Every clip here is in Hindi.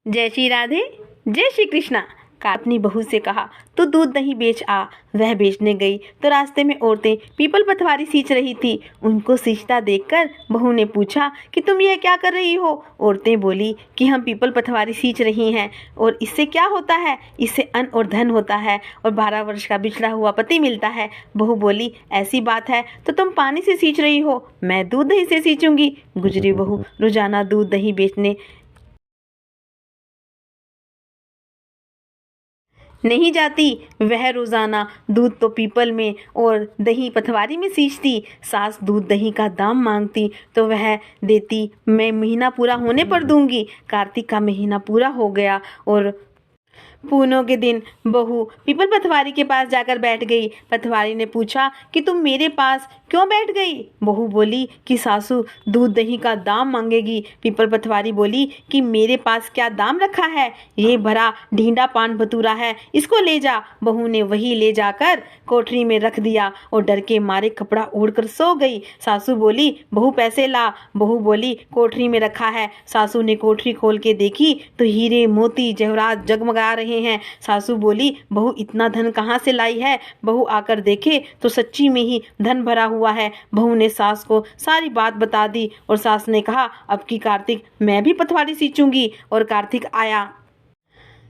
जय श्री राधे, जय श्री कृष्णा। अपनी बहू से कहा तो दूध दही बेच आ। वह बेचने गई तो रास्ते में औरतें पीपल पथवारी सींच रही थी। उनको सींचता देखकर बहू ने पूछा कि तुम यह क्या कर रही हो। औरतें बोली कि हम पीपल पथवारी सींच रही हैं। और इससे क्या होता है? इससे अन्न और धन होता है और 12 वर्ष का बिछड़ा हुआ पति मिलता है। बहू बोली ऐसी बात है तो तुम पानी से सींच रही हो, मैं दूध दही से सींचूंगी। गुजरी बहू रोजाना दूध दही बेचने नहीं जाती। वह रोजाना दूध तो पीपल में और दही पथवारी में सींचती। सास दूध दही का दाम मांगती तो वह देती, मैं महीना पूरा होने पर दूंगी। कार्तिक का महीना पूरा हो गया और पूनों के दिन बहू पीपल पथवारी के पास जाकर बैठ गई। पथवारी ने पूछा कि तुम मेरे पास क्यों बैठ गई? बहू बोली कि सासू दूध दही का दाम मांगेगी। पीपल पथवारी बोली कि मेरे पास क्या दाम रखा है, ये भरा ढींडा पान भतूरा है, इसको ले जा। बहू ने वही ले जाकर कोठरी में रख दिया और डर के मारे कपड़ा ओढ़कर सो गई। सासू बोली बहू पैसे ला। बहू बोली कोठरी में रखा है। सासू ने कोठरी खोल के देखी तो हीरे मोती जवाहरात जगमगा रहे हैं। सासू बोली बहू इतना धन कहाँ से लाई है? बहू आकर देखे तो सच्ची में ही धन भरा हुआ है। बहू ने सास को सारी बात बता दी और सास ने कहा अब की कार्तिक मैं भी पथवारी सींचूंगी। और कार्तिक आया।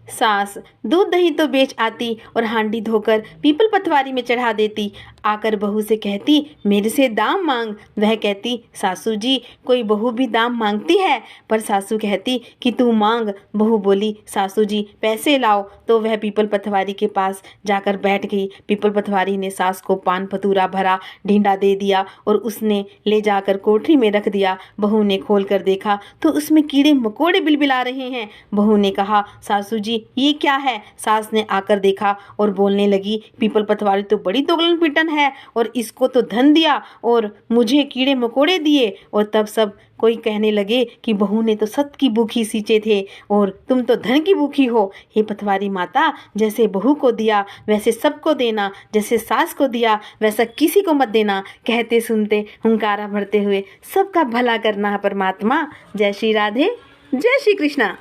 सास दूध दही तो बेच आती और हांडी धोकर पीपल पथवारी में चढ़ा देती। आकर बहू से कहती मेरे से दाम मांग। वह कहती सासू जी कोई बहू भी दाम मांगती है? पर सासू कहती कि तू मांग। बहू बोली सासू जी पैसे लाओ। तो वह पीपल पथवारी के पास जाकर बैठ गई। पीपल पथवारी ने सास को पान पतूरा भरा ढींडा दे दिया और उसने ले जाकर कोठरी में रख दिया। बहू ने खोल कर देखा तो उसमें कीड़े मकोड़े बिलबिला रहे हैं। बहू ने कहा सासू जी ये क्या है? सास ने आकर देखा और बोलने लगी पीपल पथवारी तो बड़ी दोगलन पिटन है और इसको तो धन दिया और मुझे कीड़े मकोड़े दिए। और तब सब कोई कहने लगे कि बहू ने तो सत की भूखी सींचे थे और तुम तो धन की भूखी हो। हे पथवारी माता, जैसे बहू को दिया वैसे सबको देना, जैसे सास को दिया वैसा किसी को मत देना। कहते सुनते हुंकारा भरते हुए सबका भला करना है परमात्मा। जय श्री राधे, जय श्री कृष्णा।